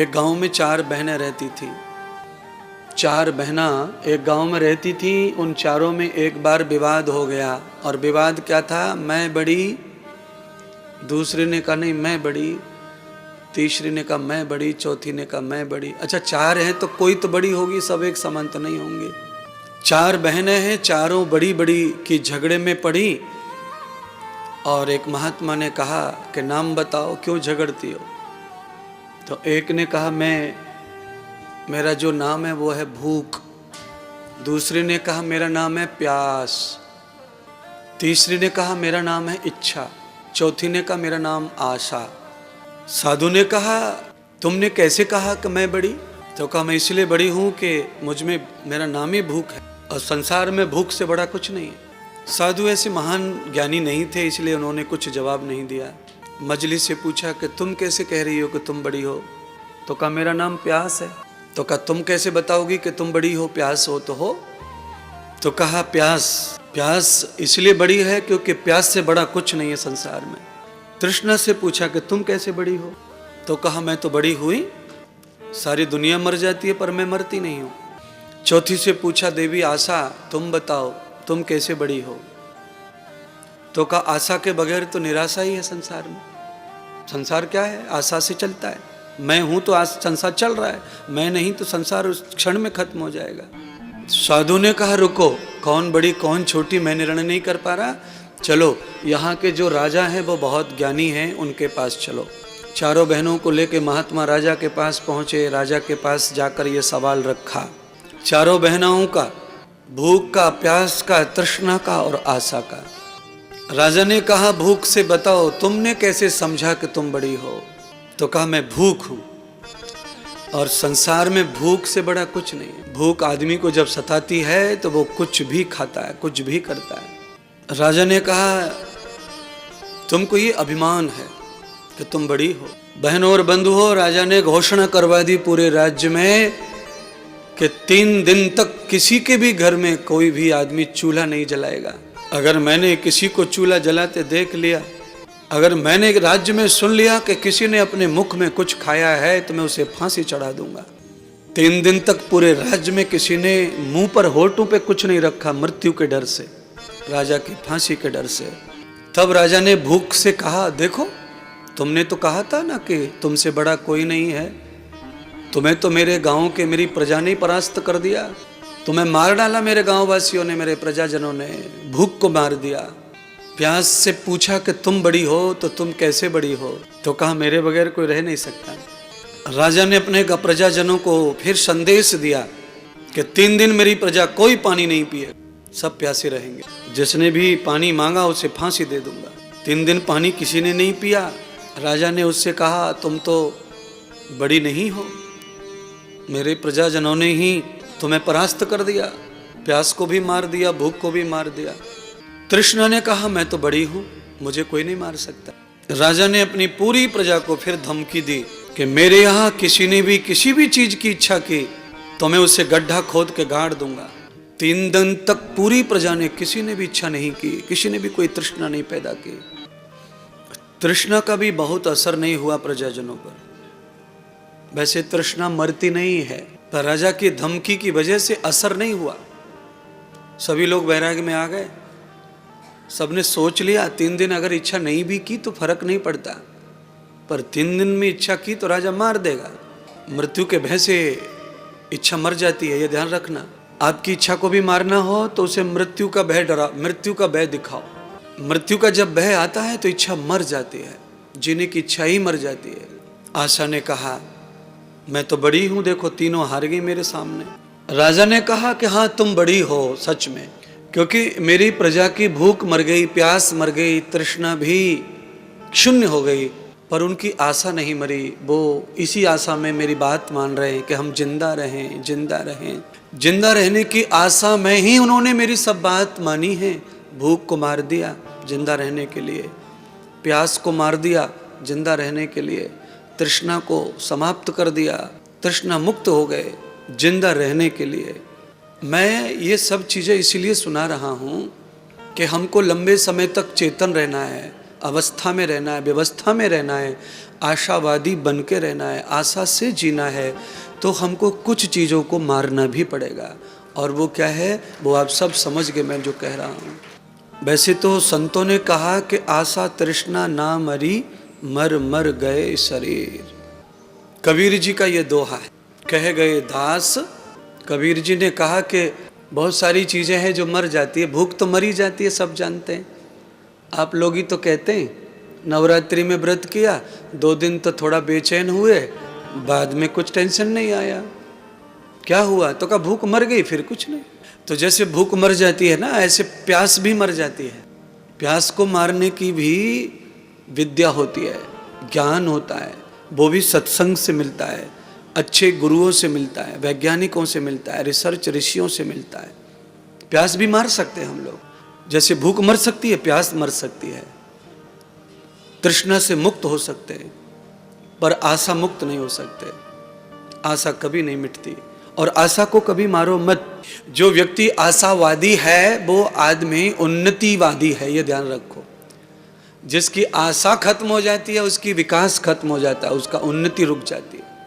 एक गांव में 4 बहनें रहती थी। 4 बहना एक गांव में रहती थी। उन चारों में एक बार विवाद हो गया। और विवाद क्या था? मैं बड़ी, दूसरे ने कहा नहीं मैं बड़ी, तीसरी ने कहा मैं बड़ी, चौथी ने कहा मैं बड़ी। अच्छा 4 हैं तो कोई तो बड़ी होगी, सब एक समान तो नहीं होंगे। 4 बहनें हैं, चारों बड़ी बड़ी की झगड़े में पड़ी। और एक महात्मा ने कहा कि नाम बताओ, क्यों झगड़ती हो? तो एक ने कहा मेरा जो नाम है वो है भूख। दूसरी ने कहा मेरा नाम है प्यास। तीसरी ने कहा मेरा नाम है इच्छा। चौथी ने कहा मेरा नाम आशा। साधु ने कहा तुमने कैसे कहा कि मैं बड़ी? तो कहा मैं इसलिए बड़ी हूं कि मुझ में मेरा नाम ही भूख है और संसार में भूख से बड़ा कुछ नहीं है। साधु ऐसे महान ज्ञानी नहीं थे, इसलिए उन्होंने कुछ जवाब नहीं दिया। मजलिस से पूछा कि तुम कैसे कह रही हो कि तुम बड़ी हो? तो कहा मेरा नाम प्यास है। तो कहा तुम कैसे बताओगी कि तुम बड़ी हो, प्यास हो तो हो? तो कहा प्यास इसलिए बड़ी है क्योंकि प्यास से बड़ा कुछ नहीं है संसार में। तृष्णा से पूछा कि तुम कैसे बड़ी हो? तो कहा मैं तो बड़ी हुई, सारी दुनिया मर जाती है पर मैं मरती नहीं हूँ। चौथी से पूछा देवी आशा तुम बताओ तुम कैसे बड़ी हो? तो कहा आशा के बगैर तो निराशा ही है संसार में। संसार क्या है? आशा से चलता है। मैं हूं तो आज संसार चल रहा है, मैं नहीं तो संसार उस क्षण में खत्म हो जाएगा। साधु ने कहा रुको, कौन बड़ी कौन छोटी मैं निर्णय नहीं कर पा रहा, चलो यहाँ के जो राजा हैं वो बहुत ज्ञानी हैं, उनके पास चलो। चारों बहनों को लेके महात्मा राजा के पास पहुंचे। राजा के पास जाकर ये सवाल रखा चारों बहनों का, भूख का, प्यास का, तृष्णा का और आशा का। राजा ने कहा भूख से बताओ तुमने कैसे समझा कि तुम बड़ी हो? तो कहा मैं भूख हूं और संसार में भूख से बड़ा कुछ नहीं है। भूख आदमी को जब सताती है तो वो कुछ भी खाता है, कुछ भी करता है। राजा ने कहा तुमको ये अभिमान है कि तुम बड़ी हो। बहनों और बंधु हो, राजा ने घोषणा करवा दी पूरे राज्य में कि 3 दिन तक किसी के भी घर में कोई भी आदमी चूल्हा नहीं जलाएगा। अगर मैंने किसी को चूल्हा जलाते देख लिया, अगर मैंने राज्य में सुन लिया कि किसी ने अपने मुख में कुछ खाया है तो मैं उसे फांसी चढ़ा दूंगा। 3 दिन तक पूरे राज्य में किसी ने मुंह पर होठों पे कुछ नहीं रखा, मृत्यु के डर से, राजा की फांसी के डर से। तब राजा ने भूख से कहा देखो तुमने तो कहा था ना कि तुमसे बड़ा कोई नहीं है, तुम्हें तो मेरे गांव के मेरी प्रजा ने परास्त कर दिया, तुम्हें मार डाला मेरे गांव वासियों ने, मेरे प्रजाजनों ने भूख को मार दिया। प्यास से पूछा कि तुम बड़ी हो तो तुम कैसे बड़ी हो? तो कहा मेरे बगैर कोई रह नहीं सकता। राजा ने अपने प्रजाजनों को फिर संदेश दिया कि 3 दिन मेरी प्रजा कोई पानी नहीं पिए, सब प्यासे रहेंगे। जिसने भी पानी मांगा उसे फांसी दे दूंगा। 3 दिन पानी किसी ने नहीं पिया। राजा ने उससे कहा तुम तो बड़ी नहीं हो, मेरे प्रजाजनों ने ही तुम्हें परास्त कर दिया, प्यास को भी मार दिया, भूख को भी मार दिया। तृष्णा ने कहा मैं तो बड़ी हूं, मुझे कोई नहीं मार सकता। राजा ने अपनी पूरी प्रजा को फिर धमकी दी कि मेरे यहाँ किसी ने भी किसी भी चीज की इच्छा की तो मैं उसे गड्ढा खोद के गाड़ दूंगा। 3 दिन तक पूरी प्रजा ने किसी ने भी इच्छा नहीं की, किसी ने भी कोई तृष्णा नहीं पैदा की। तृष्णा का भी बहुत असर नहीं हुआ प्रजाजनों पर। वैसे तृष्णा मरती नहीं है, पर राजा की धमकी की वजह से असर नहीं हुआ। सभी लोग वैराग्य में आ गए। सबने सोच लिया 3 दिन अगर इच्छा नहीं भी की तो फर्क नहीं पड़ता, पर 3 दिन में इच्छा की तो राजा मार देगा। मृत्यु के भय से इच्छा मर जाती है, ये ध्यान रखना। आपकी इच्छा को भी मारना हो तो उसे मृत्यु का भय डरा, मृत्यु का भय दिखाओ। मृत्यु का जब भय आता है तो इच्छा मर जाती है, जीने की इच्छा ही मर जाती है। आशा ने कहा मैं तो बड़ी हूं, देखो तीनों हार गई मेरे सामने। राजा ने कहा कि हाँ तुम बड़ी हो सच में, क्योंकि मेरी प्रजा की भूख मर गई, प्यास मर गई, तृष्णा भी शून्य हो गई, पर उनकी आशा नहीं मरी। वो इसी आशा में मेरी बात मान रहे हैं कि हम जिंदा रहें, जिंदा रहें। जिंदा रहने की आशा में ही उन्होंने मेरी सब बात मानी है। भूख को मार दिया जिंदा रहने के लिए, प्यास को मार दिया जिंदा रहने के लिए, तृष्णा को समाप्त कर दिया, तृष्णा मुक्त हो गए जिंदा रहने के लिए। मैं ये सब चीज़ें इसीलिए सुना रहा हूँ कि हमको लंबे समय तक चेतन रहना है, अवस्था में रहना है, व्यवस्था में रहना है। आशावादी बन के रहना है, आशा से जीना है, तो हमको कुछ चीज़ों को मारना भी पड़ेगा। और वो क्या है, वो आप सब समझ गए मैं जो कह रहा हूँ। वैसे तो संतों ने कहा कि आशा तृष्णा ना मरी, मर मर गए शरीर। कबीर जी का ये दोहा है। कह गए दास, कबीर जी ने कहा कि बहुत सारी चीज़ें हैं जो मर जाती है, भूख तो मरी जाती है, सब जानते हैं। आप लोग ही तो कहते हैं, नवरात्रि में व्रत किया, 2 दिन तो थोड़ा बेचैन हुए, बाद में कुछ टेंशन नहीं आया। क्या हुआ? तो कहा भूख मर गई, फिर कुछ नहीं। तो जैसे भूख मर जाती है ना, ऐसे प्यास भी मर जाती है। प्यास को मारने की भी विद्या होती है, ज्ञान होता है, वो भी सत्संग से मिलता है, अच्छे गुरुओं से मिलता है, वैज्ञानिकों से मिलता है, रिसर्च ऋषियों से मिलता है। प्यास भी मार सकते हैं हम लोग, जैसे भूख मर सकती है, प्यास मर सकती है। तृष्णा से मुक्त हो सकते हैं, पर आशा मुक्त नहीं हो सकते। आशा कभी नहीं मिटती, और आशा को कभी मारो मत। जो व्यक्ति आशावादी है वो आदमी उन्नतिवादी है, ये ध्यान रखो। जिसकी आशा खत्म हो जाती है उसकी विकास खत्म हो जाता है, उसका उन्नति रुक जाती है।